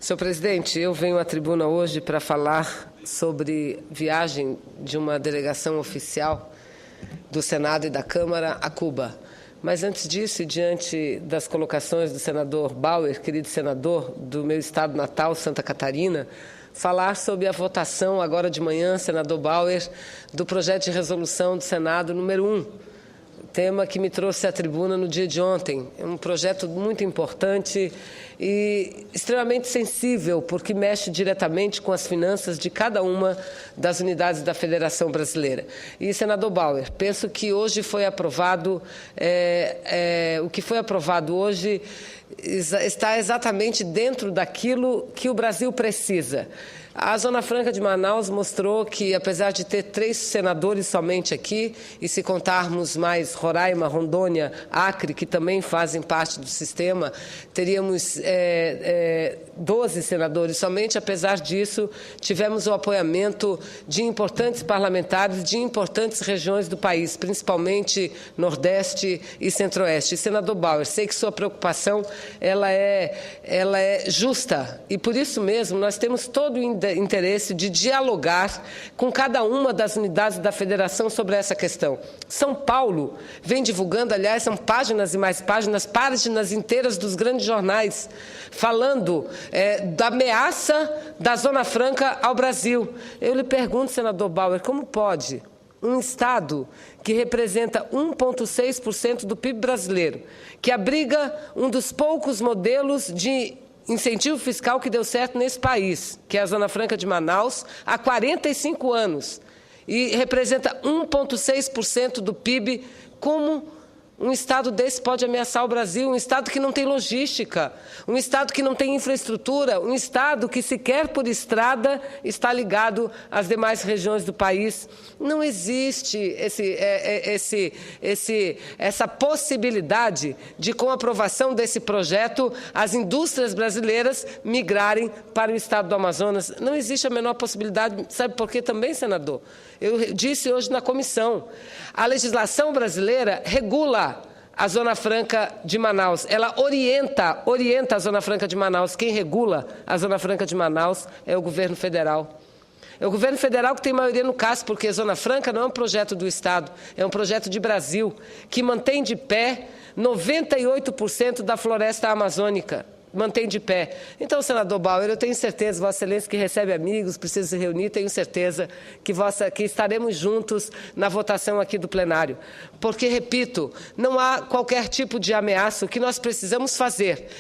Senhor presidente, eu venho à tribuna hoje para falar sobre viagem de uma delegação oficial do Senado e da Câmara a Cuba. Mas antes disso, e diante das colocações do senador Bauer, querido senador do meu estado natal, Santa Catarina, falar sobre a votação agora de manhã, senador Bauer, do projeto de resolução do Senado número 1. Tema que me trouxe à tribuna no dia de ontem. É um projeto muito importante e extremamente sensível, porque mexe diretamente com as finanças de cada uma das unidades da Federação Brasileira. E, senador Bauer, penso que hoje foi aprovado, o que foi aprovado hoje está exatamente dentro daquilo que o Brasil precisa. A Zona Franca de Manaus mostrou que, apesar de ter 3 senadores somente aqui, e se contarmos mais Roraima, Rondônia, Acre, que também fazem parte do sistema, teríamos 12 senadores somente. Apesar disso, tivemos o apoiamento de importantes parlamentares de importantes regiões do país, principalmente Nordeste e Centro-Oeste. Senador Bauer, sei que sua preocupação ela é justa, e por isso mesmo nós temos todo o interesse de dialogar com cada uma das unidades da Federação sobre essa questão. São Paulo vem divulgando, aliás, são páginas e mais páginas, páginas inteiras dos grandes jornais, falando da ameaça da Zona Franca ao Brasil. Eu lhe pergunto, senador Bauer, como pode um Estado que representa 1,6% do PIB brasileiro, que abriga um dos poucos modelos de incentivo fiscal que deu certo nesse país, que é a Zona Franca de Manaus, há 45 anos, e representa 1,6% do PIB, como um Estado desse pode ameaçar o Brasil? Um Estado que não tem logística, um Estado que não tem infraestrutura, um Estado que sequer por estrada está ligado às demais regiões do país. Não existe essa possibilidade de, com a aprovação desse projeto, as indústrias brasileiras migrarem para o Estado do Amazonas. Não existe a menor possibilidade. Sabe por quê também, senador? Eu disse hoje na comissão, a legislação brasileira regula a Zona Franca de Manaus. Ela orienta a Zona Franca de Manaus. Quem regula a Zona Franca de Manaus é o governo federal. É o governo federal que tem maioria no CAS, porque a Zona Franca não é um projeto do Estado, é um projeto de Brasil, que mantém de pé 98% da floresta amazônica. Mantém de pé. Então, senador Bauer, eu tenho certeza, Vossa Excelência, que recebe amigos, precisa se reunir, tenho certeza que estaremos juntos na votação aqui do plenário. Porque, repito, não há qualquer tipo de ameaça. O que nós precisamos fazer,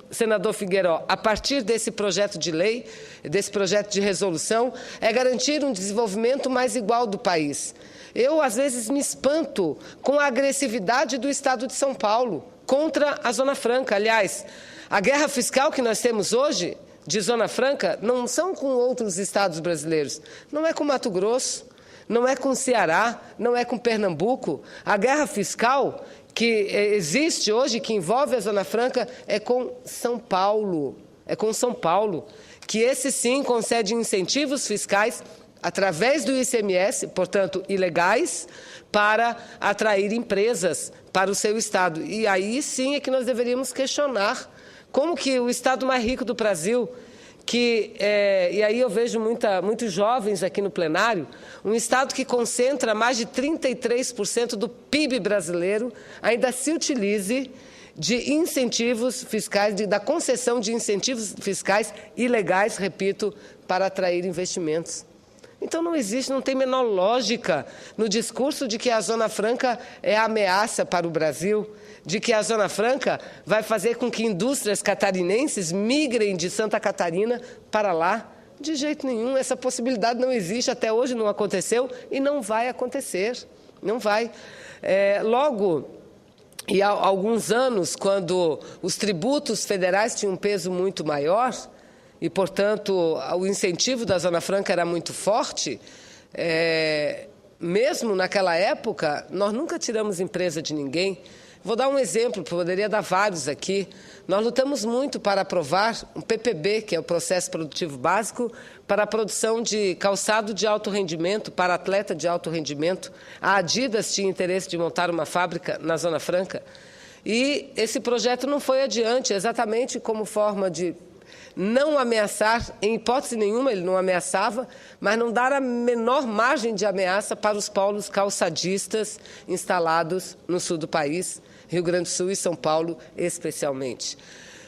senador Figueiró, a partir desse projeto de lei, desse projeto de resolução, é garantir um desenvolvimento mais igual do país. Eu, às vezes, me espanto com a agressividade do Estado de São Paulo contra a Zona Franca. Aliás, a guerra fiscal que nós temos hoje, de Zona Franca, não são com outros estados brasileiros. Não é com Mato Grosso, não é com Ceará, não é com Pernambuco. A guerra fiscal que existe hoje, que envolve a Zona Franca, é com São Paulo. É com São Paulo, que esse sim concede incentivos fiscais através do ICMS, portanto, ilegais, para atrair empresas para o seu Estado. E aí sim é que nós deveríamos questionar como que o Estado mais rico do Brasil, e aí eu vejo muitos jovens aqui no plenário, um Estado que concentra mais de 33% do PIB brasileiro, ainda se utilize de incentivos fiscais, da concessão de incentivos fiscais ilegais, repito, para atrair investimentos. Então não tem menor lógica no discurso de que a Zona Franca é a ameaça para o Brasil, de que a Zona Franca vai fazer com que indústrias catarinenses migrem de Santa Catarina para lá. De jeito nenhum, essa possibilidade não existe, até hoje não aconteceu e não vai acontecer, não vai. Logo, e há alguns anos, quando os tributos federais tinham um peso muito maior, e, portanto, o incentivo da Zona Franca era muito forte, mesmo naquela época, nós nunca tiramos empresa de ninguém. Vou dar um exemplo, poderia dar vários aqui. Nós lutamos muito para aprovar um PPB, que é o Processo Produtivo Básico, para a produção de calçado de alto rendimento, para atleta de alto rendimento. A Adidas tinha interesse de montar uma fábrica na Zona Franca. E esse projeto não foi adiante, exatamente como forma de não ameaçar, em hipótese nenhuma ele não ameaçava, mas não dar a menor margem de ameaça para os polos calçadistas instalados no sul do país, Rio Grande do Sul e São Paulo especialmente.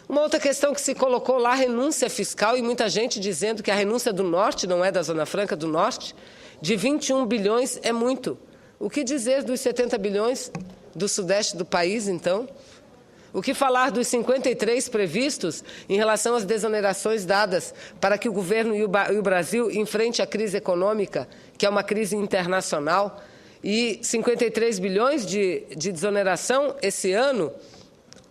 Uma outra questão que se colocou lá, a renúncia fiscal, e muita gente dizendo que a renúncia do Norte, não é da Zona Franca, do Norte, de 21 bilhões é muito. O que dizer dos 70 bilhões do Sudeste do país, então? O que falar dos 53 previstos em relação às desonerações dadas para que o governo e o Brasil enfrente a crise econômica, que é uma crise internacional, e 53 bilhões de desoneração esse ano,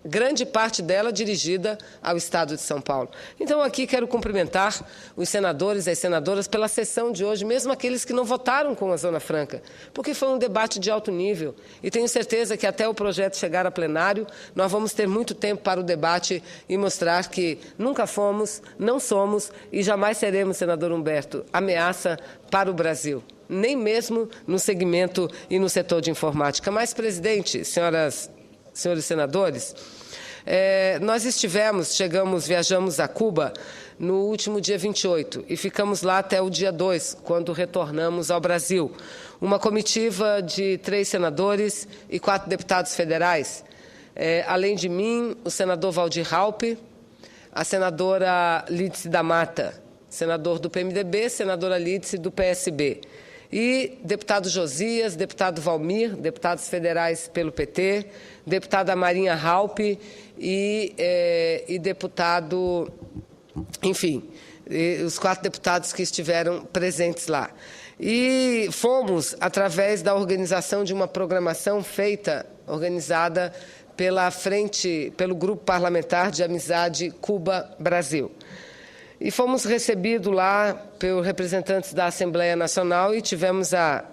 grande parte dela dirigida ao Estado de São Paulo. Então, aqui quero cumprimentar os senadores e as senadoras pela sessão de hoje, mesmo aqueles que não votaram com a Zona Franca, porque foi um debate de alto nível. E tenho certeza que até o projeto chegar a plenário, nós vamos ter muito tempo para o debate e mostrar que nunca fomos, não somos e jamais seremos, senador Humberto, ameaça para o Brasil, nem mesmo no segmento e no setor de informática. Mas, presidente, senhores senadores, nós viajamos a Cuba no último dia 28 e ficamos lá até o dia 2, quando retornamos ao Brasil. Uma comitiva de 3 senadores e 4 deputados federais. Além de mim, o senador Valdir Raupp, a senadora Lídice da Mata, senador do PMDB, senadora Lídice do PSB. E deputado Josias, deputado Valmir, deputados federais pelo PT, deputada Marinha Raupp e deputado, enfim, os 4 deputados que estiveram presentes lá. E fomos através da organização de uma programação organizada pelo Grupo Parlamentar de Amizade Cuba-Brasil. E fomos recebidos lá pelos representantes da Assembleia Nacional e tivemos a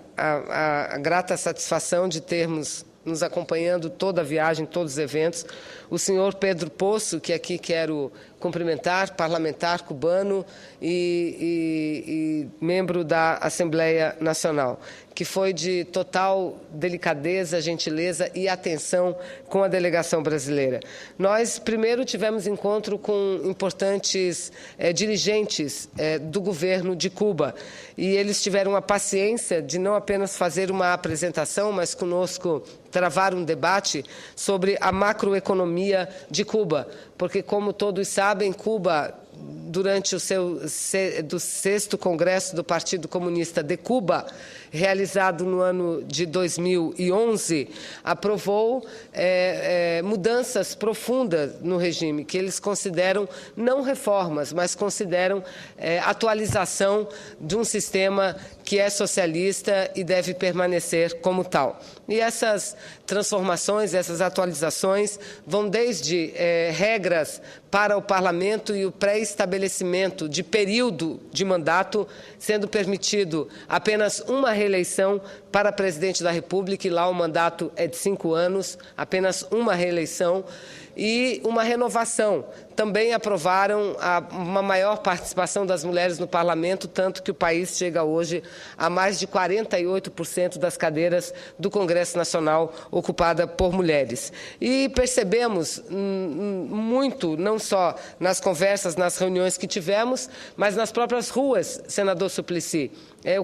grata satisfação de termos nos acompanhando toda a viagem, todos os eventos, o senhor Pedro Poço, que aqui quero cumprimentar, parlamentar cubano e membro da Assembleia Nacional, que foi de total delicadeza, gentileza e atenção com a delegação brasileira. Nós, primeiro, tivemos encontro com importantes dirigentes do governo de Cuba, e eles tiveram a paciência de não apenas fazer uma apresentação, mas conosco travar um debate sobre a macroeconomia de Cuba, porque, como todos sabem, Cuba, durante o seu do 6º Congresso do Partido Comunista de Cuba, realizado no ano de 2011, aprovou mudanças profundas no regime, que eles consideram não reformas, mas consideram atualização de um sistema que é socialista e deve permanecer como tal. E essas transformações, essas atualizações vão desde regras para o parlamento e o pré-estabelecimento de período de mandato, sendo permitido apenas uma reeleição para presidente da República, e lá o mandato é de 5 anos, apenas uma reeleição, e uma renovação. Também aprovaram uma maior participação das mulheres no parlamento, tanto que o país chega hoje a mais de 48% das cadeiras do Congresso Nacional ocupada por mulheres. E percebemos muito, não só nas conversas, nas reuniões que tivemos, mas nas próprias ruas, senador Suplicy,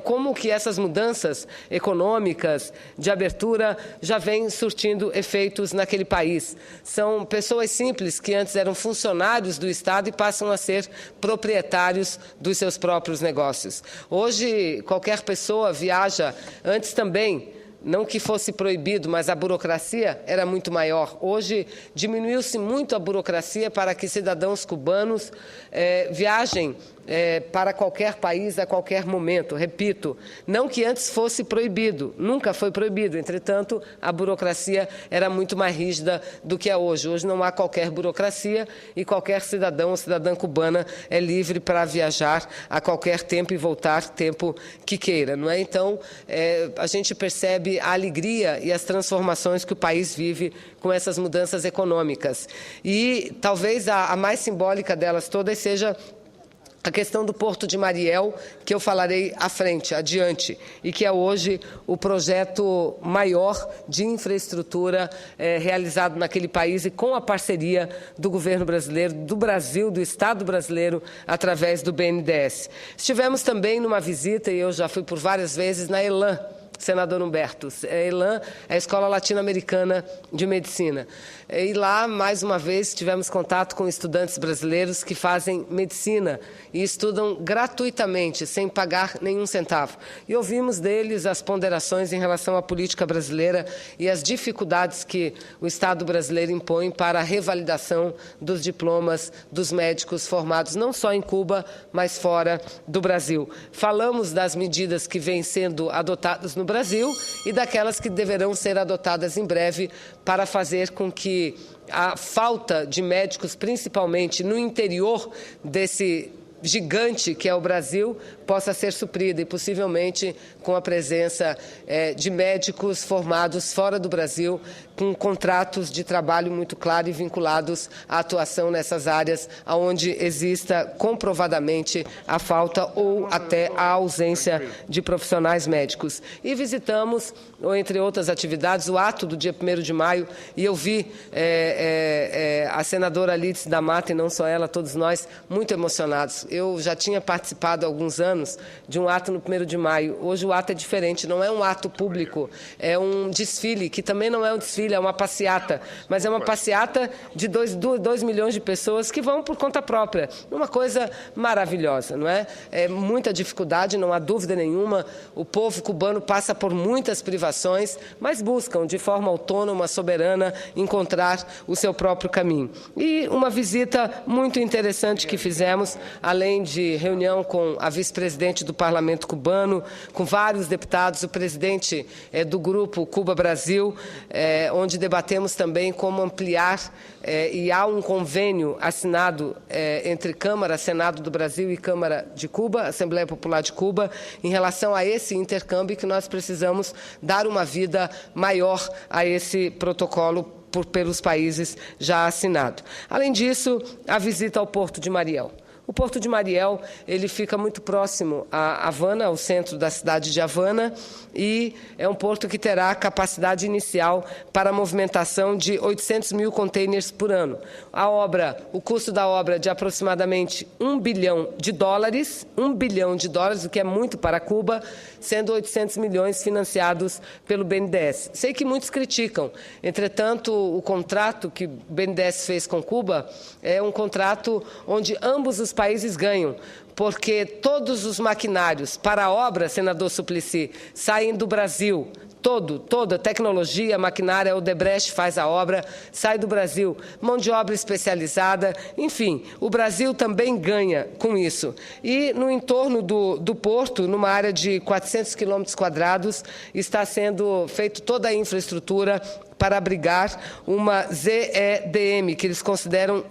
como que essas mudanças econômicas de abertura já vêm surtindo efeitos naquele país. São pessoas simples que antes eram funcionários do Estado e passam a ser proprietários dos seus próprios negócios. Hoje, qualquer pessoa viaja, antes também, não que fosse proibido, mas a burocracia era muito maior. Hoje, diminuiu-se muito a burocracia para que cidadãos cubanos viajem para qualquer país a qualquer momento. Repito, não que antes fosse proibido, nunca foi proibido. Entretanto, a burocracia era muito mais rígida do que é hoje. Hoje não há qualquer burocracia e qualquer cidadão ou cidadã cubana é livre para viajar a qualquer tempo e voltar tempo que queira, não é? Então, a gente percebe a alegria e as transformações que o país vive com essas mudanças econômicas. E talvez a mais simbólica delas todas seja a questão do Porto de Mariel, que eu falarei adiante, e que é hoje o projeto maior de infraestrutura realizado naquele país e com a parceria do governo brasileiro, do Brasil, do Estado brasileiro, através do BNDES. Estivemos também numa visita, e eu já fui por várias vezes, na ELAM, senador Humberto. A ELAM é a Escola Latino-Americana de Medicina. E lá, mais uma vez, tivemos contato com estudantes brasileiros que fazem medicina e estudam gratuitamente, sem pagar nenhum centavo. E ouvimos deles as ponderações em relação à política brasileira e as dificuldades que o Estado brasileiro impõe para a revalidação dos diplomas dos médicos formados não só em Cuba, mas fora do Brasil. Falamos das medidas que vêm sendo adotadas no Brasil e daquelas que deverão ser adotadas em breve para fazer com que a falta de médicos, principalmente no interior desse gigante que é o Brasil, possa ser suprida e possivelmente com a presença de médicos formados fora do Brasil, com contratos de trabalho muito claros e vinculados à atuação nessas áreas onde exista comprovadamente a falta ou até a ausência de profissionais médicos. E visitamos, entre outras atividades, o ato do dia 1º de maio, e eu vi a senadora Lídice da Mata, e não só ela, todos nós, muito emocionados. Eu já tinha participado há alguns anos de um ato no 1º de maio. Hoje o ato é diferente, não é um ato público, é um desfile, que também não é um desfile, é uma passeata, mas é uma passeata de 2 milhões de pessoas que vão por conta própria. Uma coisa maravilhosa, não é? É muita dificuldade, não há dúvida nenhuma. O povo cubano passa por muitas privações, mas buscam, de forma autônoma, soberana, encontrar o seu próprio caminho. E uma visita muito interessante que fizemos, além de reunião com a vice-presidente do Parlamento cubano, com vários deputados, o presidente do grupo Cuba-Brasil, onde debatemos também como ampliar, e há um convênio assinado entre Câmara, Senado do Brasil e Câmara de Cuba, Assembleia Popular de Cuba, em relação a esse intercâmbio, que nós precisamos dar uma vida maior a esse protocolo pelos países já assinado. Além disso, a visita ao Porto de Mariel. O Porto de Mariel, ele fica muito próximo a Havana, ao centro da cidade de Havana, e é um porto que terá capacidade inicial para a movimentação de 800 mil contêineres por ano. O custo da obra é de aproximadamente $1 bilhão, $1 bilhão, o que é muito para Cuba, sendo 800 milhões financiados pelo BNDES. Sei que muitos criticam, entretanto, o contrato que o BNDES fez com Cuba é um contrato onde ambos os países ganham, porque todos os maquinários para a obra, senador Suplicy, saem do Brasil. Toda tecnologia, maquinária, a Odebrecht faz a obra, sai do Brasil, mão de obra especializada, enfim, o Brasil também ganha com isso. E no entorno do porto, numa área de 400 quilômetros quadrados, está sendo feita toda a infraestrutura para abrigar uma ZEDM, que eles consideram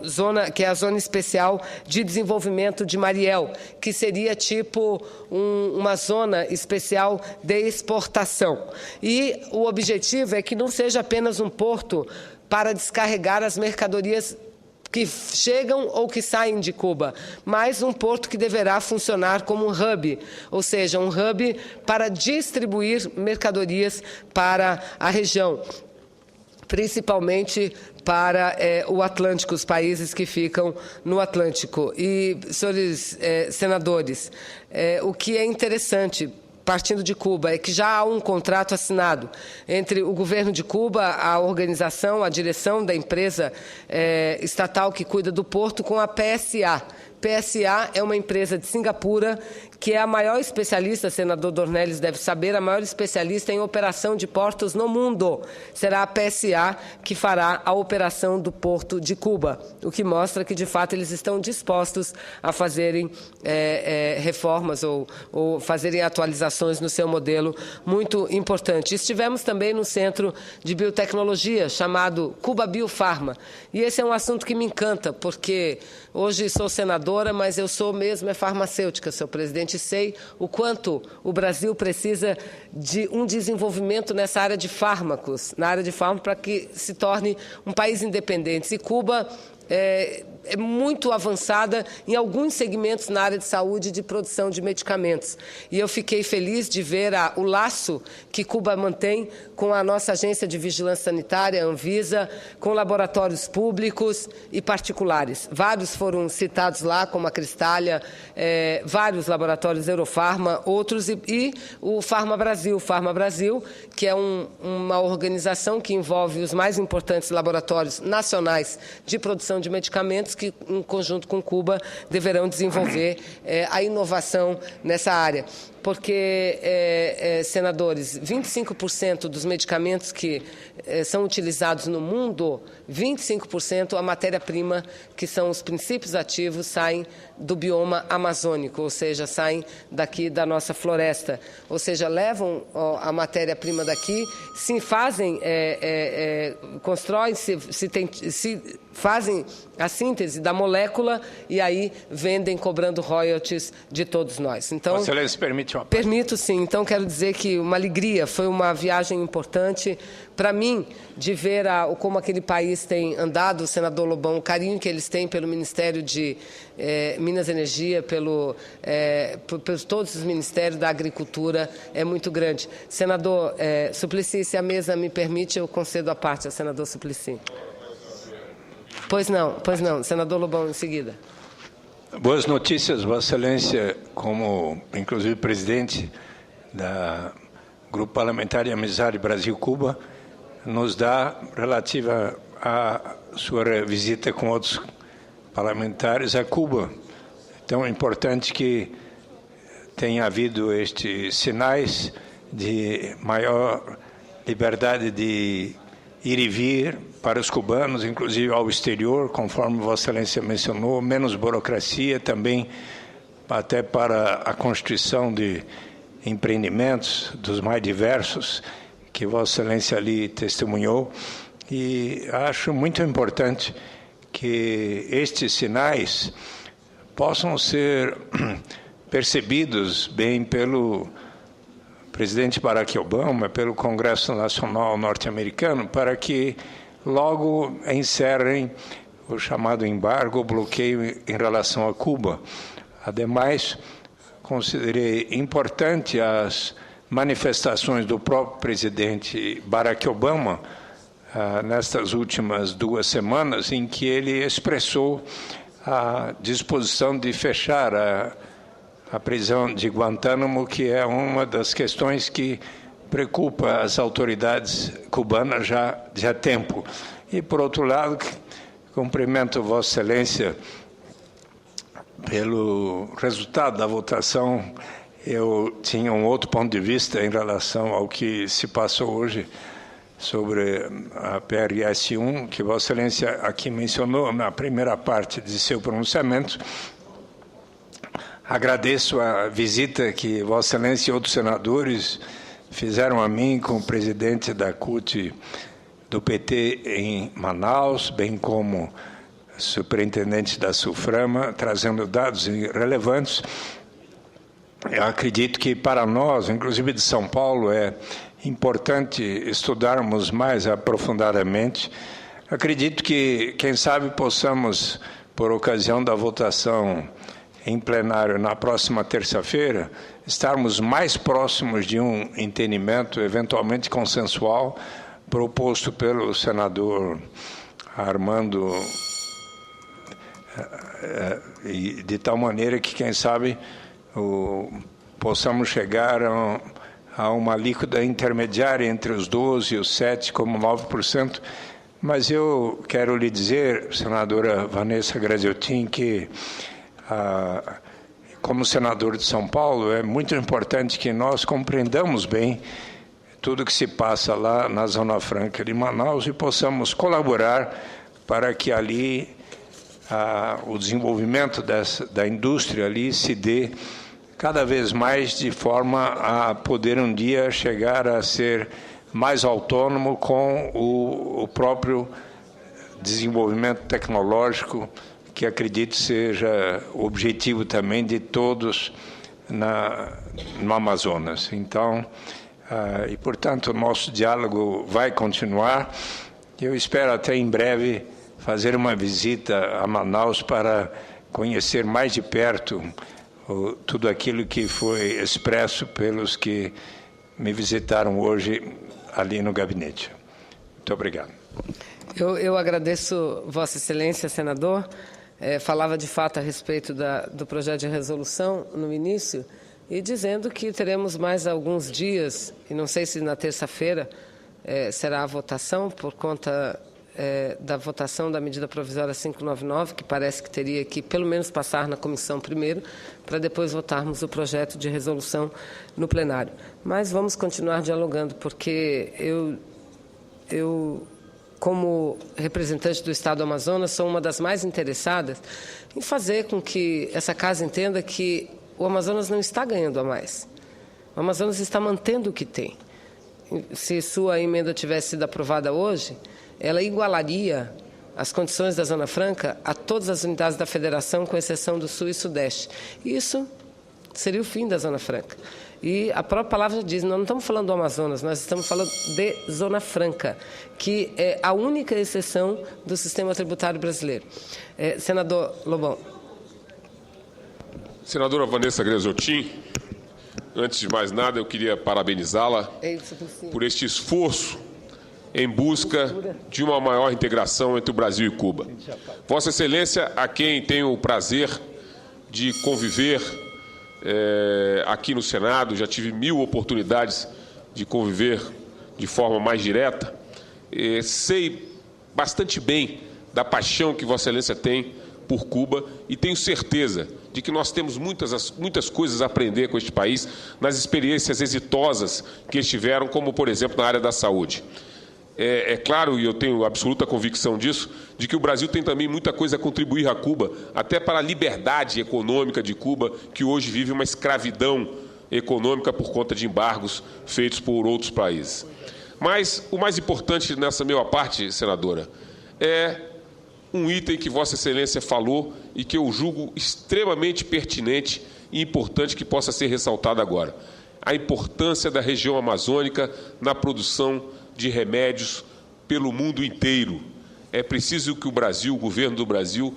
que é a Zona Especial de Desenvolvimento de Mariel, que seria tipo uma zona especial de exportação. E o objetivo é que não seja apenas um porto para descarregar as mercadorias que chegam ou que saem de Cuba, mas um porto que deverá funcionar como um hub, ou seja, um hub para distribuir mercadorias para a região, principalmente para o Atlântico, os países que ficam no Atlântico. E, senhores senadores, o que é interessante, partindo de Cuba, é que já há um contrato assinado entre o governo de Cuba, a organização, a direção da empresa estatal que cuida do porto, com a PSA. PSA é uma empresa de Singapura que é a maior especialista, senador Dornelles deve saber, a maior especialista em operação de portos no mundo. Será a PSA que fará a operação do Porto de Cuba, o que mostra que, de fato, eles estão dispostos a fazerem reformas ou fazerem atualizações no seu modelo muito importante. Estivemos também no Centro de Biotecnologia, chamado Cuba Biofarma, e esse é um assunto que me encanta, porque hoje sou senadora, mas eu sou mesmo farmacêutica, senhor presidente, e sei o quanto o Brasil precisa de um desenvolvimento nessa área de fármacos, para que se torne um país independente. E Cuba é muito avançada em alguns segmentos na área de saúde e de produção de medicamentos. E eu fiquei feliz de ver o laço que Cuba mantém com a nossa agência de vigilância sanitária, Anvisa, com laboratórios públicos e particulares. Vários foram citados lá, como a Cristália, vários laboratórios Eurofarma, outros, e o Farma Brasil. Farma Brasil, que é uma organização que envolve os mais importantes laboratórios nacionais de produção de medicamentos que, em conjunto com Cuba, deverão desenvolver a inovação nessa área. Porque, senadores, 25% dos medicamentos que são utilizados no mundo, 25% a matéria-prima, que são os princípios ativos, saem do bioma amazônico, ou seja, saem daqui da nossa floresta. Ou seja, levam a matéria-prima daqui, se fazem, constroem, se fazem a síntese da molécula e aí vendem cobrando royalties de todos nós. Então, Excelência, permite uma... Permito, sim. Então, quero dizer que uma alegria, foi uma viagem importante para mim, de ver como aquele país tem andado, senador Lobão, o carinho que eles têm pelo Ministério de Minas e Energia, por todos os ministérios da Agricultura, é muito grande. Senador Suplicy, se a mesa me permite, eu concedo a parte ao senador Suplicy. Pois não. Senador Lobão, em seguida. Boas notícias, Vossa Excelência, como, inclusive, presidente da Grupo Parlamentar de Amizade Brasil-Cuba, nos dá relativa à sua visita com outros parlamentares a Cuba. Então, é importante que tenha havido estes sinais de maior liberdade de ir e vir para os cubanos, inclusive ao exterior, conforme Vossa Excelência mencionou, menos burocracia também, até para a constituição de empreendimentos dos mais diversos, que Vossa Excelência ali testemunhou. E acho muito importante que estes sinais possam ser percebidos bem pelo presidente Barack Obama, pelo Congresso Nacional norte-americano, para que logo encerrem o chamado embargo, o bloqueio em relação a Cuba. Ademais, considerei importante as manifestações do próprio presidente Barack Obama nestas últimas 2 semanas, em que ele expressou a disposição de fechar a prisão de Guantánamo, que é uma das questões que preocupa as autoridades cubanas já há tempo. E, por outro lado, cumprimento Vossa Excelência pelo resultado da votação. Eu tinha um outro ponto de vista em relação ao que se passou hoje sobre a PRS-1, que Vossa Excelência aqui mencionou na primeira parte de seu pronunciamento. Agradeço a visita que Vossa Excelência e outros senadores fizeram a mim com o presidente da CUT do PT em Manaus, bem como superintendente da SUFRAMA, trazendo dados relevantes. Eu acredito que para nós, inclusive de São Paulo, é importante estudarmos mais aprofundadamente. Acredito que, quem sabe, possamos, por ocasião da votação em plenário na próxima terça-feira, estarmos mais próximos de um entendimento eventualmente consensual proposto pelo senador Armando, de tal maneira que, quem sabe, possamos chegar a uma alíquota intermediária entre os 12% e os 7%, como 9%. Mas eu quero lhe dizer, senadora Vanessa Graziotin, que como senador de São Paulo, é muito importante que nós compreendamos bem tudo que se passa lá na Zona Franca de Manaus e possamos colaborar para que ali o desenvolvimento da indústria ali se dê cada vez mais de forma a poder um dia chegar a ser mais autônomo com o próprio desenvolvimento tecnológico, que acredito seja o objetivo também de todos no Amazonas. Então, e portanto, o nosso diálogo vai continuar. Eu espero até em breve fazer uma visita a Manaus para conhecer mais de perto tudo aquilo que foi expresso pelos que me visitaram hoje ali no gabinete. Muito obrigado. Eu agradeço Vossa Excelência, senador. Falava de fato a respeito do projeto de resolução no início e dizendo que teremos mais alguns dias, e não sei se na terça-feira será a votação, por conta da votação da medida provisória 599, que parece que teria que pelo menos passar na comissão primeiro, para depois votarmos o projeto de resolução no plenário. Mas vamos continuar dialogando, porque eu como representante do Estado do Amazonas, sou uma das mais interessadas em fazer com que essa casa entenda que o Amazonas não está ganhando a mais. O Amazonas está mantendo o que tem. Se sua emenda tivesse sido aprovada hoje, ela igualaria as condições da Zona Franca a todas as unidades da Federação, com exceção do Sul e Sudeste. Isso seria o fim da Zona Franca. E a própria palavra diz, nós não estamos falando do Amazonas, nós estamos falando de Zona Franca, que é a única exceção do sistema tributário brasileiro. Senador Lobão. Senadora Vanessa Gresottin, antes de mais nada, eu queria parabenizá-la por este esforço em busca de uma maior integração entre o Brasil e Cuba. Vossa Excelência, a quem tenho o prazer de conviver aqui no Senado, já tive 1000 oportunidades de conviver de forma mais direta, sei bastante bem da paixão que Vossa Excelência tem por Cuba e tenho certeza de que nós temos muitas coisas a aprender com este país nas experiências exitosas que eles tiveram, como, por exemplo, na área da saúde. É claro, e eu tenho absoluta convicção disso, de que o Brasil tem também muita coisa a contribuir a Cuba, até para a liberdade econômica de Cuba, que hoje vive uma escravidão econômica por conta de embargos feitos por outros países. Mas o mais importante nessa minha parte, senadora, é um item que Vossa Excelência falou e que eu julgo extremamente pertinente e importante que possa ser ressaltado agora. A importância da região amazônica na produção de remédios pelo mundo inteiro. É preciso que o Brasil, o governo do Brasil,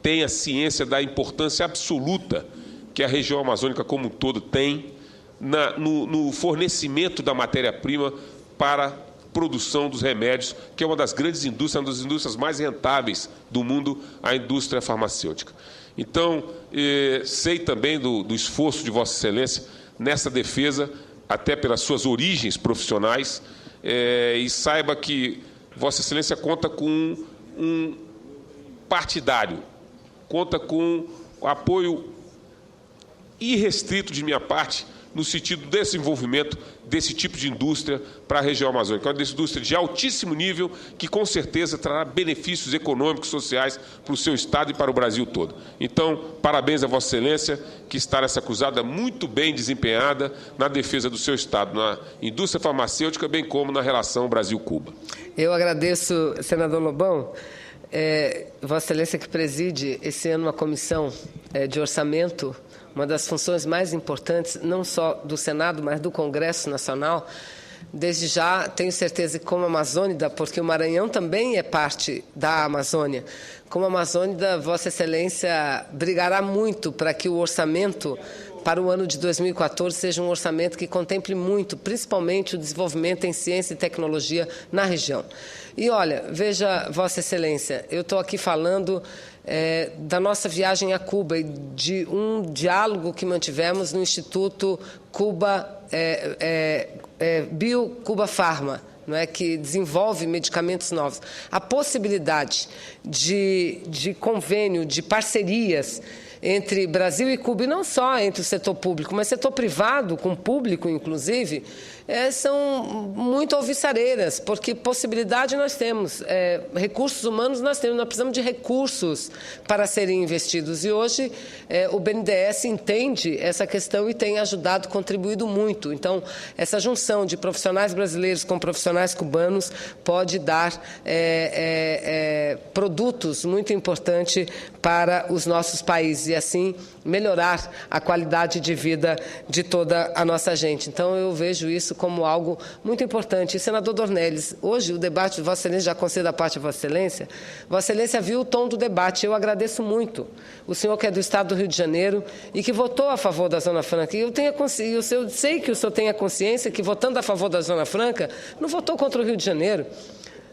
tenha ciência da importância absoluta que a região amazônica como um todo tem no fornecimento da matéria-prima para a produção dos remédios, que é uma das grandes indústrias, uma das indústrias mais rentáveis do mundo, a indústria farmacêutica. Então, sei também do esforço de Vossa Excelência nessa defesa, até pelas suas origens profissionais, e saiba que Vossa Excelência conta com um partidário, conta com o apoio irrestrito de minha parte no sentido do desenvolvimento desse tipo de indústria para a região amazônica. É uma indústria de altíssimo nível que, com certeza, trará benefícios econômicos, sociais para o seu Estado e para o Brasil todo. Então, parabéns a Vossa Excelência, que está nessa cruzada muito bem desempenhada na defesa do seu Estado, na indústria farmacêutica, bem como na relação Brasil-Cuba. Eu agradeço, senador Lobão. Vossa Excelência que preside esse ano uma comissão de orçamento, uma das funções mais importantes, não só do Senado, mas do Congresso Nacional. Desde já, tenho certeza que, como amazônida, porque o Maranhão também é parte da Amazônia, como amazônida, Vossa Excelência brigará muito para que o orçamento para o ano de 2014 seja um orçamento que contemple muito, principalmente o desenvolvimento em ciência e tecnologia na região. E, olha, veja, Vossa Excelência, eu estou aqui falando da nossa viagem a Cuba e de um diálogo que mantivemos no Instituto Bio-Cuba Pharma, não é, que desenvolve medicamentos novos. A possibilidade de convênio, de parcerias entre Brasil e Cuba, e não só entre o setor público, mas setor privado, com público, inclusive, são muito alvissareiras, porque possibilidade nós temos, recursos humanos nós temos, nós precisamos de recursos para serem investidos. E hoje o BNDES entende essa questão e tem ajudado, contribuído muito. Então, essa junção de profissionais brasileiros com profissionais cubanos pode dar produtos muito importantes para os nossos países e, assim, melhorar a qualidade de vida de toda a nossa gente. Então, eu vejo isso como algo muito importante. E, senador Dornelles, hoje o debate, Vossa Excelência, já concedo a parte de Vossa Excelência viu o tom do debate. Eu agradeço muito. O senhor que é do Estado do Rio de Janeiro e que votou a favor da Zona Franca. E eu sei que o senhor tenha consciência que, votando a favor da Zona Franca, não votou contra o Rio de Janeiro.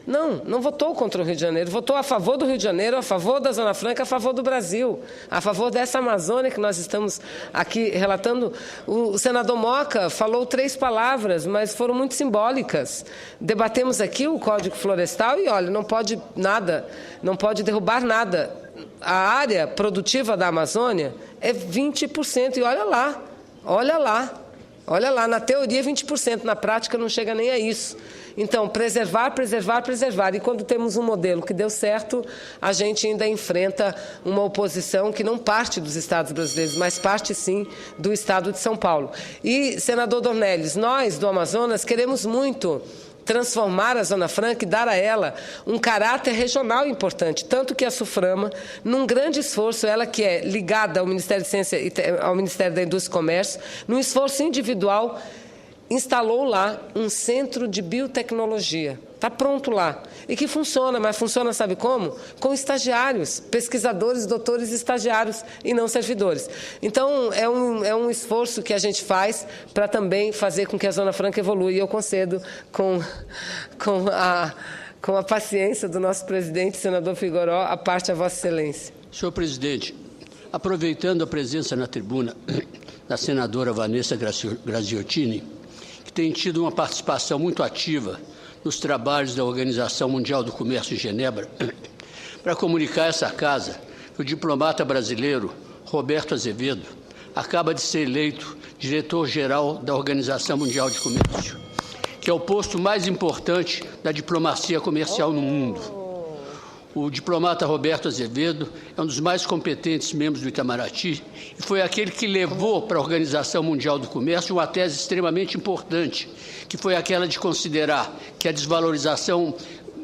Não votou contra o Rio de Janeiro, votou a favor do Rio de Janeiro, a favor da Zona Franca, a favor do Brasil, a favor dessa Amazônia que nós estamos aqui relatando. O senador Moca falou 3 palavras, mas foram muito simbólicas. Debatemos aqui o Código Florestal e, olha, não pode derrubar nada. A área produtiva da Amazônia é 20%, e olha lá, na teoria 20%, na prática não chega nem a isso. Então, preservar. E quando temos um modelo que deu certo, a gente ainda enfrenta uma oposição que não parte dos estados brasileiros, mas parte, sim, do estado de São Paulo. E, senador Dornelles, nós, do Amazonas, queremos muito transformar a Zona Franca e dar a ela um caráter regional importante, tanto que a SUFRAMA, num grande esforço, ela que é ligada ao Ministério de Ciência e ao Ministério da Indústria e Comércio, num esforço individual, instalou lá um centro de biotecnologia. Está pronto lá. E que funciona, mas funciona, sabe como? Com estagiários, pesquisadores, doutores e estagiários, e não servidores. Então, é um esforço que a gente faz para também fazer com que a Zona Franca evolua. E eu concedo com a paciência do nosso presidente, senador Figueiró, a parte a Vossa Excelência. Senhor presidente, aproveitando a presença na tribuna da senadora Vanessa Graziottini, que tem tido uma participação muito ativa nos trabalhos da Organização Mundial do Comércio em Genebra, para comunicar a essa casa que o diplomata brasileiro Roberto Azevedo acaba de ser eleito diretor-geral da Organização Mundial de Comércio, que é o posto mais importante da diplomacia comercial no mundo. O diplomata Roberto Azevedo é um dos mais competentes membros do Itamaraty e foi aquele que levou para a Organização Mundial do Comércio uma tese extremamente importante, que foi aquela de considerar que a desvalorização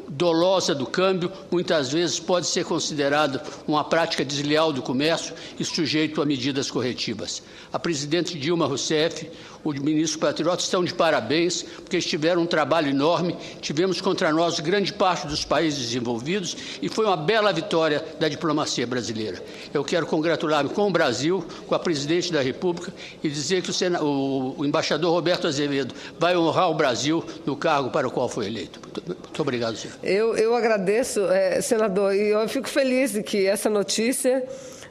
dolosa do câmbio muitas vezes pode ser considerada uma prática desleal do comércio e sujeito a medidas corretivas. A presidente Dilma Rousseff, o ministro Patriota estão de parabéns, porque eles tiveram um trabalho enorme, tivemos contra nós grande parte dos países desenvolvidos e foi uma bela vitória da diplomacia brasileira. Eu quero congratular-me com o Brasil, com a presidente da República e dizer que o embaixador Roberto Azevedo vai honrar o Brasil no cargo para o qual foi eleito. Muito obrigado, senhor. Eu agradeço, senador, e eu fico feliz de que essa notícia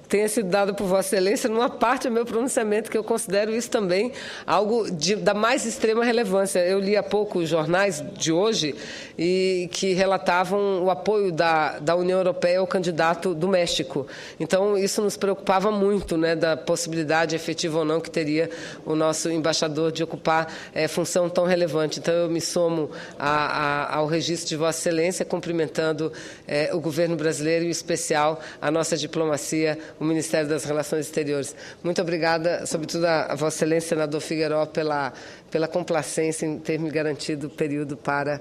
tenha sido dada por Vossa Excelência numa parte do meu pronunciamento, que eu considero isso também algo da mais extrema relevância. Eu li há pouco os jornais de hoje e que relatavam o apoio da União Europeia ao candidato do México. Então, isso nos preocupava muito, né, da possibilidade efetiva ou não que teria o nosso embaixador de ocupar função tão relevante. Então, eu me somo ao registro de Vossa Excelência, cumprimentando o governo brasileiro e, em especial, a nossa diplomacia, o Ministério das Relações Exteriores. Muito obrigada, sobretudo a Vossa Excelência, senador Figueiró, pela complacência em ter me garantido o período para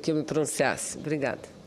que eu me pronunciasse. Obrigada.